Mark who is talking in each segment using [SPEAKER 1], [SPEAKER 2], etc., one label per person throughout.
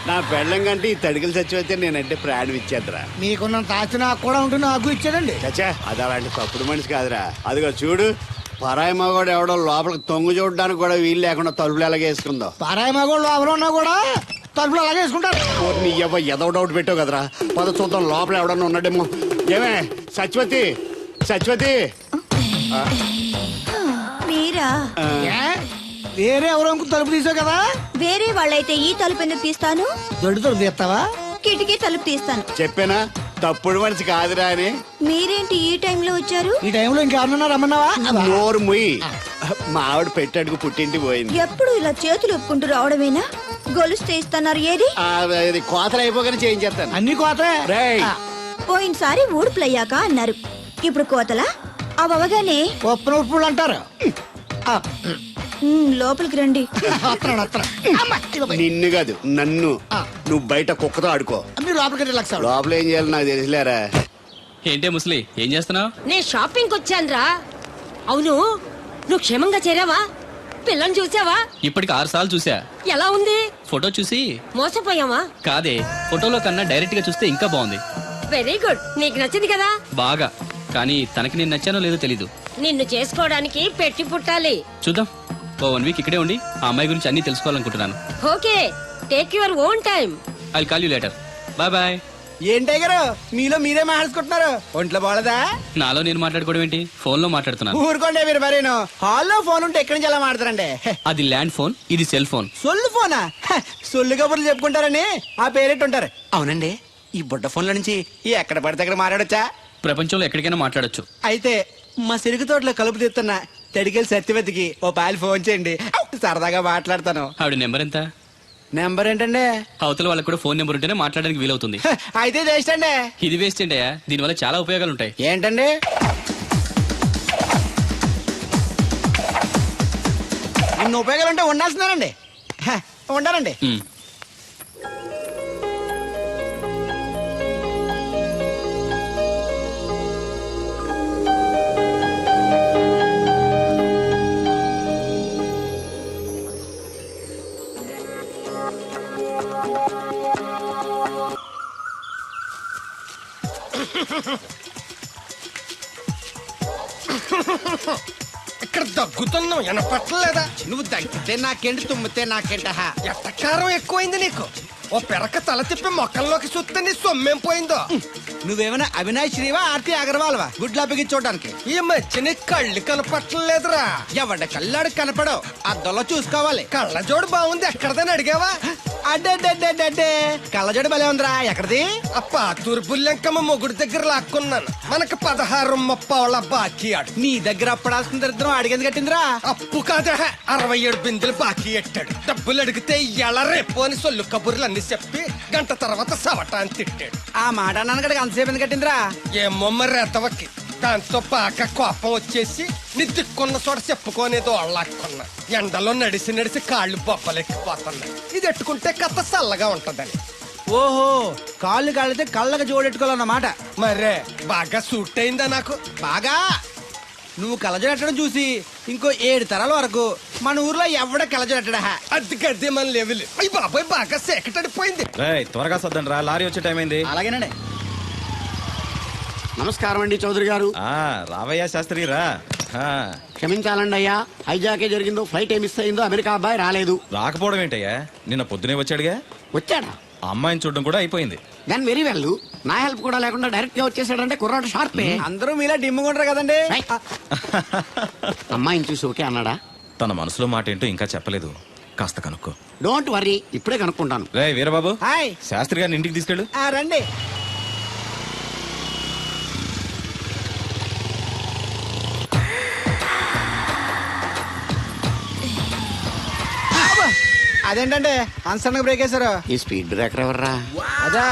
[SPEAKER 1] నా పెళ్ళం కంటే ఈ తడికలు చచ్చిపోతే నేనంటే ప్రాణం ఇచ్చేద్దరా.
[SPEAKER 2] మీకున్నంత ఆస్తి నాకు కూడా ఉంటుంది, నాకు ఇచ్చాడండి.
[SPEAKER 1] చచ్చా అది అలాంటి తప్పుడు మనిషి కాదురా. అదిగో చూడు, పరాయి మగవాడు ఎవడో లోపలికి తొంగు చూడడానికి కూడా వీలు లేకుండా తలుపులు ఎలాగేసుకుందో.
[SPEAKER 2] పారాయి మగోళ్ళు ఎవరు ఉన్నా కూడా తలుపులు అలాగే వేసుకుంటారు.
[SPEAKER 1] నీ ఏదో డౌట్ పెట్టావు కదరా. పద చూద్దాం లోపల ఎవడన్నా ఉన్నాడేమో. ఏమే సత్యవతి, సత్యవతి.
[SPEAKER 3] మీరా?
[SPEAKER 2] వేరే ఎవరో తలుపు తీసావు కదా.
[SPEAKER 3] వేరే వాళ్ళైతే ఈ తలుపు ఎందుకు తీస్తాను?
[SPEAKER 2] దొడ్డు తలుపు తీస్తావా?
[SPEAKER 3] కిటికీ తలుపు తీస్తాను.
[SPEAKER 1] చెప్పానా తప్పుడు మనిషి కాదురా అని.
[SPEAKER 3] మీరేంటి ఈ టైంలో వచ్చారు?
[SPEAKER 2] ఈ టైంలో ఇంకెవరన్నా రమ్మన్నావా?
[SPEAKER 1] నోరు ముయ్యి. మా ఆవిడ పెట్టడుకు పుట్టింటి పోయింది.
[SPEAKER 3] ఎప్పుడు ఇలా చేతులు ఒప్పుకుంటూ రావడమేనా? గొలుస్తే ఇస్తున్నారు ఏది?
[SPEAKER 1] అది కోతలు అయిపోగానే చేయించేస్తాను.
[SPEAKER 2] అన్ని కోతే.
[SPEAKER 1] రేయ్,
[SPEAKER 3] పోయినసారి ఊడుపులయ్యాక అన్నారు, ఇప్పుడు కోతలా? అవగానే
[SPEAKER 2] ఉప్పును ఉప్పులు అంటారు.
[SPEAKER 3] లోపలికి రండి.
[SPEAKER 1] నిన్ను కాదు నన్ను. నువ్వు బయట కుక్కతో ఆడుకో.
[SPEAKER 2] మీరు లోపలికి రిలాక్స్ అవ్వండి.
[SPEAKER 1] లోపల ఏం చేయాలి నాకు తెలిసిలేరా.
[SPEAKER 4] ఏంటే ముసలి ఏం చేస్తున్నావు?
[SPEAKER 5] నేను షాపింగ్ వచ్చానురా. అవును, నువ్వు క్షేమంగా చేరావా? పిల్లని చూసావా?
[SPEAKER 4] ఇప్పటికి 6 సార్లు చూసా.
[SPEAKER 5] ఎలా ఉంది?
[SPEAKER 4] ఫోటో చూసి
[SPEAKER 5] మోసపోయావా?
[SPEAKER 4] కాదే, ఫోటోలో కన్నా డైరెక్ట్ గా చూస్తే ఇంకా బాగుంది.
[SPEAKER 5] వెరీ గుడ్, నీకు నచ్చింది కదా?
[SPEAKER 4] బాగా. కానీ తనకి నేను నచ్చానో లేదో తెలీదు.
[SPEAKER 5] నిన్ను చేసుకోవడానికి పెట్టి పుట్టాలి.
[SPEAKER 4] చూద్దాం. ఓ 1 వీక్ ఇక్కడే ఉండి ఆ అమ్మాయి గురించి అన్ని తెలుసుకోవాలనుకుంటున్నాను.
[SPEAKER 5] Okay, take your own time.
[SPEAKER 4] I call you later. Bye bye.
[SPEAKER 2] ఏంటే గారు మీలో మీరే మాట్లాడుకుంటున్నారు? ఒంట్లో బాగలదా?
[SPEAKER 4] నాలో నేను మాట్లాడుకోవడం ఏంటి? ఫోన్ లో మాట్లాడుతున్నాను.
[SPEAKER 2] ఊరుకోండి మీరు మరేను. హాల్లో ఫోన్ ఉంటే ఎక్కడి నుంచి ఎలా మాట్లాడతారండి?
[SPEAKER 4] అది ల్యాండ్ ఫోన్, ఇది సెల్ ఫోన్.
[SPEAKER 2] సొల్లు ఫోనా? సొల్లు కబుర్లు చెప్పుకుంటారని ఆ పేరెట్ ఉంటారు.
[SPEAKER 6] అవునండి, ఈ బుడ్డ ఫోన్ల నుంచి ఎక్కడ పడితే అక్కడ మాట్లాడొచ్చా?
[SPEAKER 4] ప్రపంచంలో ఎక్కడికైనా మాట్లాడొచ్చు.
[SPEAKER 2] అయితే మా సిరుగు తోటలో కలుపు తీస్తున్న తడికెళ్ళి సత్యవతికి ఓ పాలు ఫోన్ చేయండి, సరదాగా మాట్లాడతాను.
[SPEAKER 4] ఆవిడ నెంబర్ ఎంత?
[SPEAKER 2] నెంబర్ ఏంటండి?
[SPEAKER 4] అవతల వాళ్ళకి కూడా ఫోన్ నెంబర్ ఉంటేనే మాట్లాడడానికి వీలవుతుంది.
[SPEAKER 2] అయితే చేస్తండి.
[SPEAKER 4] ఇది వేస్ట్ ఏంటయ్యా, దీనివల్ల చాలా ఉపయోగాలు ఉంటాయి.
[SPEAKER 2] ఏంటండి? ఇన్ని ఉపయోగాలు ఉంటే ఉండాల్సిందేనండి. ఉండాలండి.
[SPEAKER 4] ఉమ్.
[SPEAKER 7] ఇక్కడ దగ్గుతున్నావు వినపట్టలేదా?
[SPEAKER 6] నువ్వు తగ్గితే నాకేంటి, తుమ్మితే నాకేంట?
[SPEAKER 7] ఎట్టకారం ఎక్కువైంది నీకు. ఓ పెరక తల తిప్పి మొక్కల్లోకి చూస్తే నీ సొమ్మేం పోయిందో.
[SPEAKER 2] నువ్వేమైనా అవినాష్ శ్రీవా, ఆర్తి అగర్వాల్వా గుడ్లా చూడడానికి?
[SPEAKER 7] ఈ మధ్య నీ కళ్ళు కనపట్టలేదురా.
[SPEAKER 2] ఎవడ కళ్ళాడు కనపడవు, అద్దంలో చూసుకోవాలి.
[SPEAKER 7] కళ్ళజోడు బాగుంది, ఎక్కడదని అడిగావా?
[SPEAKER 2] అడ్డే కళ్ళజోడు భలే ఉందిరా. ఎక్కడిది?
[SPEAKER 7] ఆ పాతూరు బుల్లెంకమ్మ మొగుడు దగ్గర లాక్కున్నాను. మనకు 16 బాకీ ఆడు.
[SPEAKER 2] నీ దగ్గర అప్పడాల్సిన దరిద్రం అడిగేది కట్టిందిరా.
[SPEAKER 7] అప్పు కాదా, 67 బిందెలు బాకీ ఎట్టాడు. డబ్బులు అడిగితే ఎలా రేపు అని సొల్లు కబుర్లు అన్ని చెప్పి గంట తర్వాత సవటాన్ని తిట్టాడు.
[SPEAKER 2] ఆ మాట అన్నాను అంతసేపు ఎందుకు కట్టిందిరా?
[SPEAKER 7] ఏమో మరి రెతవకి. దాంతో బాగా కోపం వచ్చేసి నీ దిక్కున్న చోట చెప్పుకోనేదో అళ్ళాక్కున్నా. ఎండలో నడిసి కాళ్ళు బొబ్బలెక్కిపోతున్నాయి. ఇది ఎట్టుకుంటే కథ చల్లగా ఉంటదని.
[SPEAKER 2] ఓహో, కాళ్ళు కాళ్ళైతే కళ్ళకు జోడెట్టుకోవాలన్నమాట.
[SPEAKER 7] మరే బాగా సూట్ అయిందా నాకు?
[SPEAKER 2] బాగా. నువ్వు కళ్ళజోడెట్టడం చూసి ఇంకో 7 తరాల వరకు మన ఊర్లో ఎవడ కళ్ళజోడెట్టడా?
[SPEAKER 7] అది గడ్డి మన లెవెల్. అయ్యి బాబాయ్ బాగా సేకటడిపోయింది.
[SPEAKER 8] త్వరగా సర్దండి రా, లారీ వచ్చే టైం అయింది.
[SPEAKER 2] అలాగేనండి.
[SPEAKER 1] నమస్కారం అండి చౌదరి గారు.
[SPEAKER 8] రావయ్యా శాస్త్రి రా.
[SPEAKER 1] క్షమించాలండి అయ్యా, హైజాకే జరిగిందో, ఫ్లైట్ ఏమి మిస్ అయిందో, అమెరికా అబ్బాయి రాలేదు.
[SPEAKER 8] రాకపోవడం ఏంటయ్యా, నిన్న పొద్దునే వచ్చాడుగా.
[SPEAKER 1] వచ్చాడా?
[SPEAKER 8] ఆ అమ్మాయిని చూడడం కూడా అయిపోయింది.
[SPEAKER 1] దాని వెరీ వెల్. నా హెల్ప్ కూడా లేకుండా డైరెక్ట్ గా వచ్చేసాడంటే కుర్రాడు షార్పే.
[SPEAKER 2] అందరూ మీలా డిమ్ముకుంటారు కదండి.
[SPEAKER 1] అమ్మాయిని చూసి ఓకే అన్నాడా?
[SPEAKER 8] తన మనసులో మాట ఏంటో ఇంకా చెప్పలేదు, కాస్త కనుక్కో.
[SPEAKER 1] డోంట్ వర్రీ, ఇప్పుడే కనుక్కుంటాను.
[SPEAKER 8] రే వీరబాబు,
[SPEAKER 2] హాయ్.
[SPEAKER 8] శాస్త్రి గారిని ఇంటికి తీసుకెళ్ళు.
[SPEAKER 2] రండి. అదేంటంటే అన్సడన్ బ్రేక్ వేశారు?
[SPEAKER 1] ఈ స్పీడ్ బ్రేకర్ ఎవర్రా?
[SPEAKER 2] అదా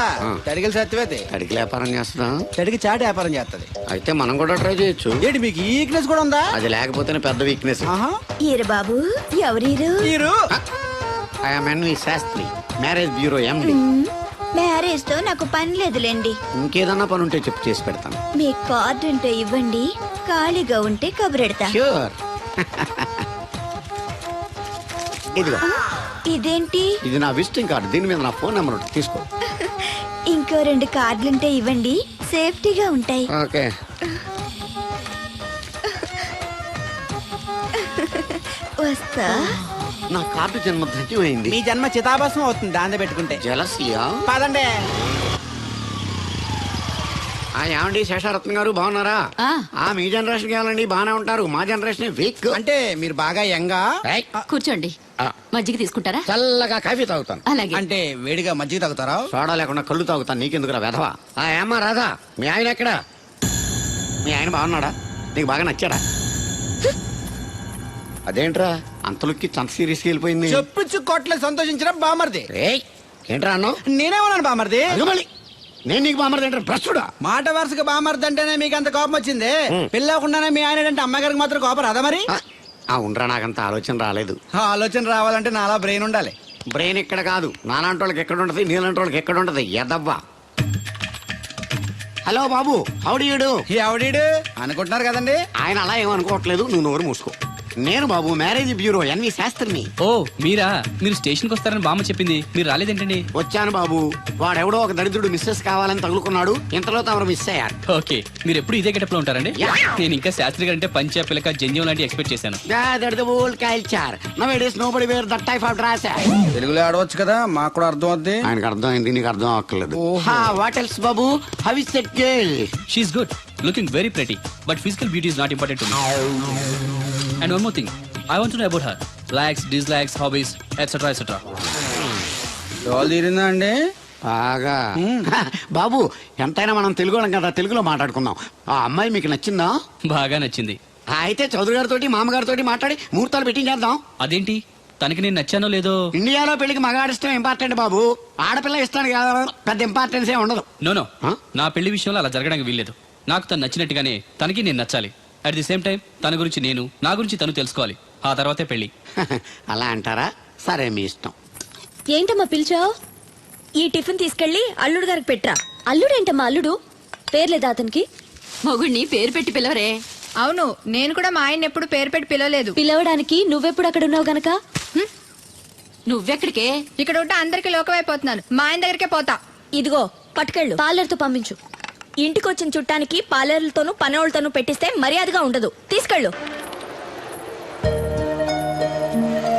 [SPEAKER 2] తడిగిలి సత్యవతి.
[SPEAKER 1] అడిగి వ్యాపారం చేస్తున్నాం.
[SPEAKER 2] తడికి చాటి వ్యాపారం చేస్తది.
[SPEAKER 1] అయితే మనం కూడా ట్రై చేయొచ్చు.
[SPEAKER 2] ఏంటి మీకు ఈ వీక్నెస్ కూడా ఉందా?
[SPEAKER 1] అది లేకపోతేనే పెద్ద వీక్నెస్.
[SPEAKER 3] ఈరు బాబు, ఎవరీరు?
[SPEAKER 2] మీరు?
[SPEAKER 1] I'm NV Shastri, marriage bureau MD.
[SPEAKER 3] Marriage తో నాకు పని లేదులేండి.
[SPEAKER 1] ఇంకేదన్నా పని ఉంటే చెప్పు, చేసి పెడతాను.
[SPEAKER 3] మీ కార్డు ఉంటే ఇవ్వండి, ఖాళీగా ఉంటే కబురెడతా.
[SPEAKER 1] ష్యూర్. ఇదిగో
[SPEAKER 3] ఇదేంటి?
[SPEAKER 1] ఇది నా విజిటింగ్ కార్డు, దీని మీద నా ఫోన్ నెంబర్ ఉంటుంది, తీసుకో.
[SPEAKER 3] ఇంకో 2 కార్డులుంటే ఇవ్వండి, సేఫ్టీగా ఉంటాయి.
[SPEAKER 1] ఓకే.
[SPEAKER 3] వస్తా.
[SPEAKER 1] నా కార్డు జన్మ ధన్యమైంది.
[SPEAKER 2] మీ జన్మ చితాభాసం అవుతుంది దాంతో పెట్టుకుంటే.
[SPEAKER 1] జలసియా.
[SPEAKER 2] పదండి.
[SPEAKER 1] ఏమండి శేషారత్న గారు బాగున్నారా? మీ జనరేషన్ కావాలండి, బాగానే ఉంటారు. మా జనరేషన్ వీక్.
[SPEAKER 2] అంటే మీరు బాగా యంగా.
[SPEAKER 5] కూర్చోండి, మజ్జిగ తీసుకుంటారా?
[SPEAKER 1] చల్లగా కాఫీ తాగుతాను.
[SPEAKER 5] అలాగే.
[SPEAKER 2] అంటే వేడిగా మజ్జిగ తాగుతారా?
[SPEAKER 1] సోడా లేకుండా కళ్ళు తాగుతాను. నీకెందుకురా వెధవా? ఏమ్మా రాధా, మీ ఆయన ఎక్కడా? మీ ఆయన బాగున్నాడా? నీకు బాగా నచ్చాడా? అదేంట్రా అంతలోకి చంత సీరియస్కి వెళ్ళిపోయింది?
[SPEAKER 2] చెప్పుచ్చు కొట్ల సంతోషించిన బామర్ది.
[SPEAKER 1] ఏయ్, ఏంట్రా అన్నావు?
[SPEAKER 2] నేనేమన్నాను బామర్ది?
[SPEAKER 1] మళ్ళీ నేను నీకు బామర్ది ఏంట్రా? ప్రస్తుడా
[SPEAKER 2] మాట వరుసగా బామర్ది అంటేనే మీకు అంత కోపం వచ్చింది. పిల్లకుండానే మీ ఆయన అంటే అమ్మాయి గారికి మాత్రం కోపం రాదా మరి?
[SPEAKER 1] ఉండరా, నాకంత ఆలోచన రాలేదు.
[SPEAKER 2] ఆ ఆలోచన రావాలంటే నాలా బ్రెయిన్ ఉండాలి.
[SPEAKER 1] బ్రెయిన్ ఇక్కడ కాదు, నాలాంటి వాళ్ళకి ఎక్కడ ఉంటది, నీలాంటి వాళ్ళకి ఎక్కడ ఉంటది. ఎదవ్వా. హలో బాబు, హౌ డు యు డు?
[SPEAKER 2] ఎవడీడు అనుకుంటున్నారు కదండి.
[SPEAKER 1] ఆయన అలా ఏమనుకోవట్లేదు, నువ్వు నోరు మూసుకో. నేను బాబు మ్యారేజ్ బ్యూరో ఎన్వి శాస్త్రిని.
[SPEAKER 4] ఓ మీరా? మీరు స్టేషన్కి వస్తారని బామ్మ చెప్పింది, మీరు రాలేదేంటండి?
[SPEAKER 1] వచ్చాను బాబు. వాడెవడో ఒక దరిద్రుడు మిస్సెస్ కావాలని తగులుకున్నాడు, ఇంతలో తమరు మిస్ అయ్యారు.
[SPEAKER 4] ఓకే, మీరు ఎప్పుడు ఇదే గెటప్ లో ఉంటారండి?
[SPEAKER 1] Yeah.
[SPEAKER 4] నేను ఇంకా శాస్త్రి గారు అంటే పంచ పిలక జంజం లాంటి ఎక్స్పెక్ట్ చేశాను.
[SPEAKER 2] తెలుగులో ఆడవచ్చు కదా, మాకు కూడా అర్థం అవుద్ది.
[SPEAKER 1] ఆయనకు అర్థమైంది, నీకు అర్థం అవ్వట్లేదు. వాట్ ఎల్స్ బాబు? How is that girl?
[SPEAKER 4] She is good, looking very pretty, but physical beauty is not important to me. And one more thing, I want to know about her likes, dislikes, hobbies, etcetera etcetera.
[SPEAKER 2] డోల్ తీరిందా అండి?
[SPEAKER 1] బాగా. బాబు ఎంతైనా మనం తెలుగు వాళ్ళం కదా, తెలుగులో మాట్లాడుకుందాం. ఆ అమ్మాయి మీకు నచ్చిందా?
[SPEAKER 4] బాగా నచ్చింది.
[SPEAKER 1] అయితే చౌదరి గారితో మామగారితో మాట్లాడి ముహూర్తాలు పెట్టించేద్దాం.
[SPEAKER 4] అదేంటి, తనకి నేను నచ్చానో లేదో?
[SPEAKER 1] ఇండియాలో పెళ్లికి మగాడిష్టం ఇంపార్టెంట్ బాబు, ఆడపిల్ల ఇష్టానికి పెద్ద ఇంపార్టెన్స్ ఏ ఉండదు.
[SPEAKER 4] నో నా పెళ్లి విషయంలో అలా జరగడానికి వీల్లేదు. నాకు తను నచ్చినట్టుగానే తనకి నేను నచ్చాలి. అట్ ది సేమ్ టైం తన గురించి నేను, నా గురించి తను తెలుసుకోవాలి. ఆ తర్వాతే పెళ్లి.
[SPEAKER 1] అలా అంటారా? సరే, మీ ఇష్టం.
[SPEAKER 3] ఏంటమ్మా పిలిచావు? ఈ టిఫిన్ తీసుకెళ్లి అల్లుడు గారికి పెట్టరా. అల్లుడేంటమ్మా అల్లుడు? పేర్లేదా అతనికి?
[SPEAKER 5] మొగుడిని పేరు పెట్టి పిలవరే.
[SPEAKER 9] అవును, నేను కూడా మా ఆయన ఎప్పుడు పేరు పెట్టి పిలవలేదు.
[SPEAKER 3] పిలవడానికి నువ్వెప్పుడు అక్కడ ఉన్నావు గనక.
[SPEAKER 5] నువ్వెక్కడికే?
[SPEAKER 9] ఇక్కడ ఉంటే అందరికి లోకమైపోతున్నాను. మా ఆయన దగ్గరికే పోతా.
[SPEAKER 3] ఇదిగో పట్టుకెళ్ళు, పార్లర్తో పంపించు. ఇంటికొచ్చిన చుట్టానికి పార్లర్లతోనూ పనోళ్ళతోనూ పెట్టిస్తే మర్యాదగా ఉండదు. తీసుకెళ్ళు.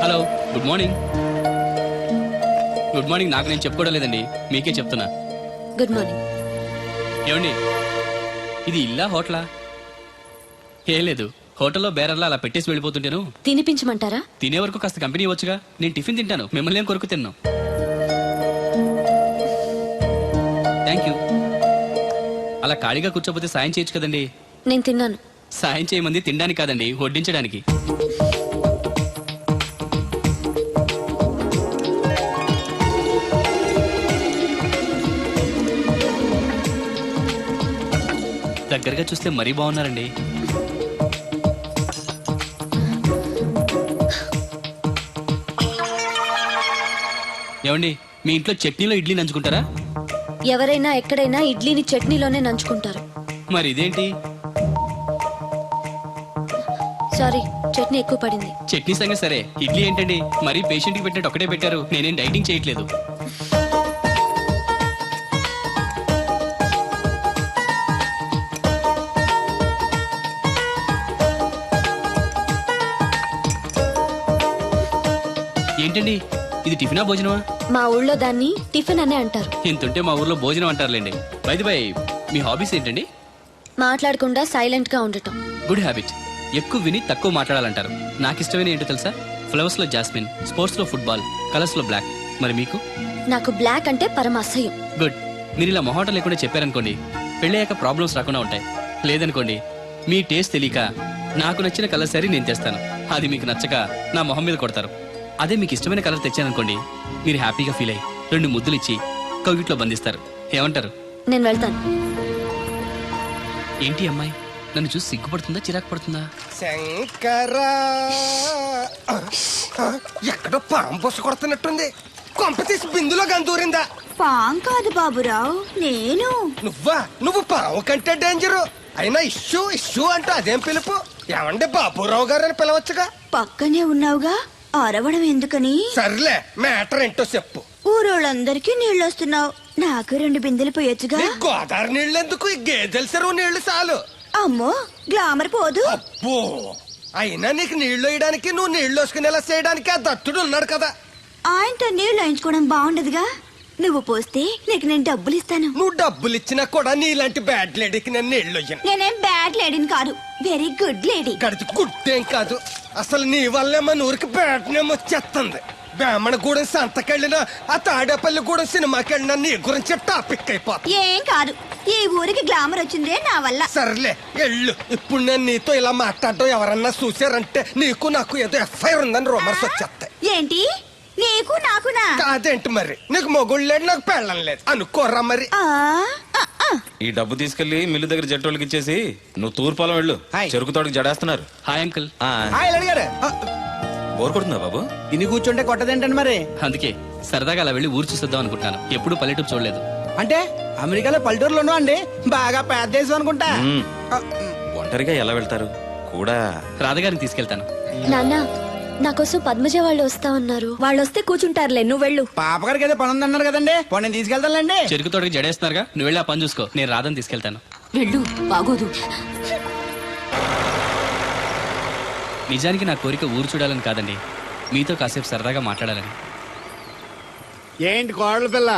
[SPEAKER 4] Hello, good morning. Good morning నాకు నేను చెప్పుకోవడం లేదండి, మీకే చెప్తున్నా.
[SPEAKER 3] Good morning.
[SPEAKER 4] ఏమండి, ఇది ఇల్లా హోటలా? ఏం లేదు, హోటల్లో బేరర్లా అలా పెట్టేసి వెళ్ళిపోతుంటేను.
[SPEAKER 3] తినిపించమంటారా?
[SPEAKER 4] తినే వరకు కాస్త కంపెనీ ఇవ్వచ్చుగా. నేను టిఫిన్ తింటాను, మిమ్మల్ని ఏం కొరకు తిన్నాను. Thank you. అలా ఖాళీగా కూర్చోపోతే సాయం చేయొచ్చు కదండి.
[SPEAKER 3] నేను తిన్నాను.
[SPEAKER 4] సాయం చేయమంది తినడానికి కాదండి, వడ్డించడానికి. దగ్గరగా చూస్తే మరీ బాగున్నారండి. ఏమండి, మీ ఇంట్లో చట్నీలో ఇడ్లీ నంచుకుంటారా?
[SPEAKER 3] ఎవరైనా ఎక్కడైనా ఇడ్లీని చట్నీలోనే నంచుకుంటారు.
[SPEAKER 4] మరి ఇదేంటి?
[SPEAKER 3] సారీ, చట్నీ ఎక్కువ పడింది.
[SPEAKER 4] చట్నీ సంగతి సరే, ఇడ్లీ ఏంటండి మరీ పేషెంట్ కి పెట్టినట్టు ఒకటే పెట్టారు. నేనేం డైటింగ్ చేయట్లేదు. ఏంటండి, ఇది టిఫినా భోజనమా?
[SPEAKER 3] మా ఊళ్ళో దాన్ని టిఫిన్ అనే అంటారు.
[SPEAKER 4] ఇంతుంటే మా ఊర్లో భోజనం అంటారులేండి. బై ది బై, మీ హాబీస్ ఏంటండి?
[SPEAKER 3] మాట్లాడకుండా సైలెంట్ గా ఉండటం.
[SPEAKER 4] Good habit. ఎక్కువ విని తక్కువ మాట్లాడాలంటారు. నాకు ఇష్టమైన ఏంటో తెలుసా? ఫ్లవర్స్ లో జాస్మిన్, స్పోర్ట్స్ లో ఫుట్బాల్, కలర్స్ లో బ్లాక్. మరి మీకు?
[SPEAKER 3] నాకు బ్లాక్ అంటే పరమ అసహ్యం.
[SPEAKER 4] గుడ్. మీరు ఇలా మొహాటం లేకుండా చెప్పారనుకోండి, పెళ్ళయ్యాక ప్రాబ్లమ్స్ రాకుండా ఉంటాయి. లేదనుకోండి, మీ టేస్ట్ తెలియక నాకు నచ్చిన కలర్ సరే నేను తెస్తాను, అది మీకు నచ్చక నా మొహం మీద కొడతారు. అదే మీకు ఇష్టమైన కలర్ తెచ్చాననుకోండి, మీరు హ్యాపీగా ఫీల్ అయ్యి 2 ముద్దులు ఇచ్చి కౌగిట్లో బంధిస్తారు. ఏమంటారు?
[SPEAKER 3] నేను వెళ్తాను.
[SPEAKER 4] ఏంటి అమ్మాయి నన్ను చూసి సిగ్గుపడుతుందా, చిరాకు పడుతుందా?
[SPEAKER 7] శంకరా, ఎక్కడో పాము బొస కొడుతున్నట్టుంది. కొంప తీసి బిందులో గందూరిందా?
[SPEAKER 3] పాం కాదు బాబురావు, నేను.
[SPEAKER 7] నువ్వు పాము కంటే డేంజరు. అయినా ఇష్యూ అంటూ అదేం పిలుపు? ఏమండి బాబురావు గారు అని పిలవచ్చుగా.
[SPEAKER 3] పక్కనే ఉన్నావుగా, అరవడం ఎందుకని
[SPEAKER 7] సర్లే మ్యాటర్ ఏంటో చెప్పు.
[SPEAKER 3] ఊరోళ్ళందరికీ నీళ్ళు వస్తున్నావు, నాకు 2 బిందెలు పోయొచ్చుగా.
[SPEAKER 7] నీ గోదావరి నీళ్ళు ఎందుకు? ఈ గేదెల చెరువు నీళ్లు చాలు.
[SPEAKER 3] అమ్మో గ్లామర్ పోదు.
[SPEAKER 7] అబ్బో, అయినా నీకు నీళ్లు వేయడానికి, నువ్వు నీళ్లు వేసుకునేలా చేయడానికి ఆ దత్తుడు ఉన్నాడు కదా.
[SPEAKER 3] ఆయనతో నీళ్లు వేయించుకోవడం బాగుండదుగా. నువ్వు పోస్తే నీకు నేను డబ్బులు ఇస్తాను.
[SPEAKER 7] నువ్వు డబ్బులు ఇచ్చినా కూడా నీలాంటి బ్యాడ్ లేడీకి నేను నీళ్లు వేయను.
[SPEAKER 3] నేనేం బ్యాడ్ లేడీని కాదు, వెరీ గుడ్ లేడీ.
[SPEAKER 7] గడిచి గుడ్డేం కాదు. అసలు నీ వల్లే మన ఊరికి బ్యాడ్ నేమ్ వచ్చేస్తుంది. బ్రాహ్మణగూడెం సంతకెళ్ళినా, ఆ తాడేపల్లిగూడెం సినిమాకెళ్ళినా నీ గురించి టాపిక్ అయిపోతుంది.
[SPEAKER 3] ఏం కాదు, ఈ ఊరికి గ్లామర్ వచ్చిందే నా వల్ల.
[SPEAKER 7] సర్లే ఎళ్ళు. ఇప్పుడు నేను నీతో ఇలా మాట్లాడడం ఎవరన్నా చూసారంటే నీకు నాకు ఏదో ఎఫ్ఐఆర్ ఉందని రూమర్స్ వచ్చేస్తాయి.
[SPEAKER 3] ఏంటి నీకు నాకునా?
[SPEAKER 7] కాదేంటి మరి? నీకు మొగుడు లేడు, నాకు పెళ్ళం లేదు అనుకోరా మరి.
[SPEAKER 3] ఆ, ఆ, ఆ.
[SPEAKER 8] ఈ డబ్బు తీసుకెళ్లి మిల్లు దగ్గర జట్టోళ్ళకి ఇచ్చేసి నువ్వు తూర్పాలం వెళ్ళు.
[SPEAKER 2] హాయ్.
[SPEAKER 8] చెరుకు తోటకి జడేస్తున్నారు.
[SPEAKER 4] Hi uncle.
[SPEAKER 2] హాయ్ అడిగారు.
[SPEAKER 8] బోర్ కొడుతుందా బాబు?
[SPEAKER 2] ఇన్ని కూర్చుంటే కొట్టదేంటండి మరి?
[SPEAKER 4] అందుకే సరదాగా అలా వెళ్ళి ఊరు చూసేద్దాం అనుకుంటాను. ఎప్పుడు పల్లెటూరు చూడలేదు.
[SPEAKER 2] అంటే అమెరికాలో పల్లెటూరులోనూ అండి బాగా పెద్ద దేశం అనుకుంటా.
[SPEAKER 8] మ్మ్.
[SPEAKER 2] ఆ,
[SPEAKER 8] ఒంటరిగా ఎలా వెళ్తారు కూడా?
[SPEAKER 4] రాధగారిని తీసుకెళ్తాను.
[SPEAKER 3] నాన్న నా కోసం పద్మజ వాళ్ళు వస్తా ఉన్నారు. వాళ్ళు వస్తే కూర్చుంటారులే, నువ్వు వెళ్ళు.
[SPEAKER 2] పాప గారికి ఏదో పని ఉందన్నారు కదండి, పోనీ నేను తీసుకెళ్తానులేండి.
[SPEAKER 4] చెరుకు తోటకి జడేస్తున్నారుగా, నువ్వు వెళ్ళి ఆ పని చూసుకో. నేను రాధని తీసుకెళ్తాను.
[SPEAKER 5] వెళ్ళు, బాగోదు.
[SPEAKER 4] నిజానికి నా కోరిక ఊరు చూడాలని కాదండి, మీతో కాసేపు సరదాగా మాట్లాడాలని.
[SPEAKER 1] ఏంటి కోడల పిల్ల,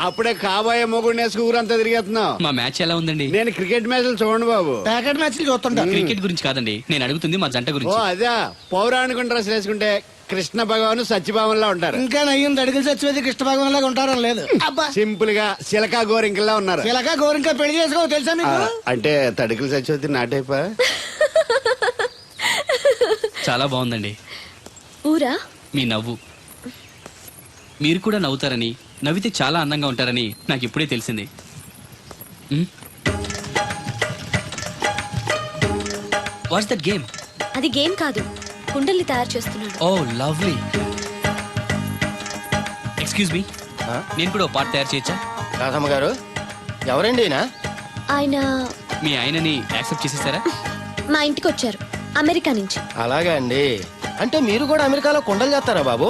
[SPEAKER 1] అప్పుడే కాబోయే మొగుడు నేసుకు ఊరంతా తిరిగేస్తున్నావు.
[SPEAKER 4] మా మ్యాచ్ ఎలా ఉందండి?
[SPEAKER 1] నేను క్రికెట్ మ్యాచ్లు చూడండి బాబు.
[SPEAKER 2] ప్యాకెట్ మ్యాచ్లు చూస్తుంటా.
[SPEAKER 4] క్రికెట్ గురించి కాదండి, నేను అడుగుతుంది మా జంట
[SPEAKER 1] ఓ
[SPEAKER 4] గురించి.
[SPEAKER 1] అదే, పౌరాణిక డ్రెస్ వేసుకుంటే కృష్ణ భగవాన్ సత్యభావంలా ఉంటారు.
[SPEAKER 2] ఇంకా నయ్యం అడిగిలు చచ్చిపోతే కృష్ణ భాగం లాగా ఉంటారని లేదు. అబ్బా
[SPEAKER 1] సింపుల్ గా సిలకా గోరింకల్లా ఉన్నారు.
[SPEAKER 2] ఇలాగా గోరింకా పెళ్లి చేసుకో తెలుసా మీకు?
[SPEAKER 1] అంటే తడికలు చచ్చిపోతే నాటైపా.
[SPEAKER 4] చాలా బాగుందండి
[SPEAKER 3] ఊరా
[SPEAKER 4] మీ నవ్వు. మీరు కూడా నవ్వుతారని, నవ్వితే చాలా అందంగా ఉంటారని నాకు ఇప్పుడే తెలిసింది. What's that game?
[SPEAKER 3] అది గేమ్ కాదు, కుండల్ని తయారు చేస్తున్నాడు.
[SPEAKER 4] Oh lovely. ఎక్స్క్యూజ్ మీ, నేను కూడా ఓ పాట తయారు చేయొచ్చా?
[SPEAKER 7] రాధమ్మ గారు ఎవరండి?
[SPEAKER 3] ఆయన
[SPEAKER 4] మీ ఆయనని యాక్సెప్ట్ చేసేసారా?
[SPEAKER 3] మా ఇంటికి వచ్చారు అమెరికా నుంచి.
[SPEAKER 7] అలాగా అండి. అంటే మీరు కూడా అమెరికాలో కొండలు చేస్తారా బాబు?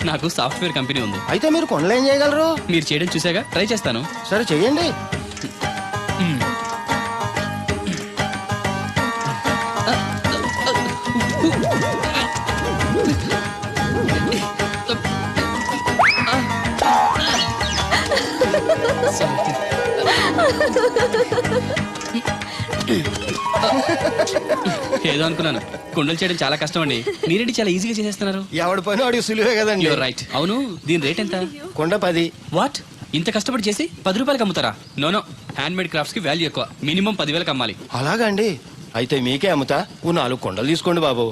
[SPEAKER 4] నాకు సాఫ్ట్వేర్ కంపెనీ ఉంది.
[SPEAKER 7] అయితే మీరు కొండలు ఏం చేయగలరు?
[SPEAKER 4] మీరు చేయడం చూసాగా, ట్రై చేస్తాను.
[SPEAKER 7] సరే చెయ్యండి.
[SPEAKER 4] ఏదో అనుకున్నాను. కుండలు చేయడం చాలా కష్టం అండి, మీరేంటి చాలా ఈజీగా చేసేస్తున్నారు.
[SPEAKER 7] ఎవడి పని వాడికి సులువే కదండి.
[SPEAKER 4] You're right. అవును, దీని రేట్ ఎంత?
[SPEAKER 7] కొండ 10.
[SPEAKER 4] వాట్, ఇంత కష్టపడి చేసి 10 రూపాయలకి అమ్ముతారా? నో, హ్యాండ్ మేడ్ క్రాఫ్ట్స్ కి వాల్యూ ఎక్కువ. మినిమం 10,000కి అమ్మాలి.
[SPEAKER 7] అలాగా అండి. అయితే మీకే అమ్ముతా. ఓ 4 కొండలు తీసుకోండి బాబు.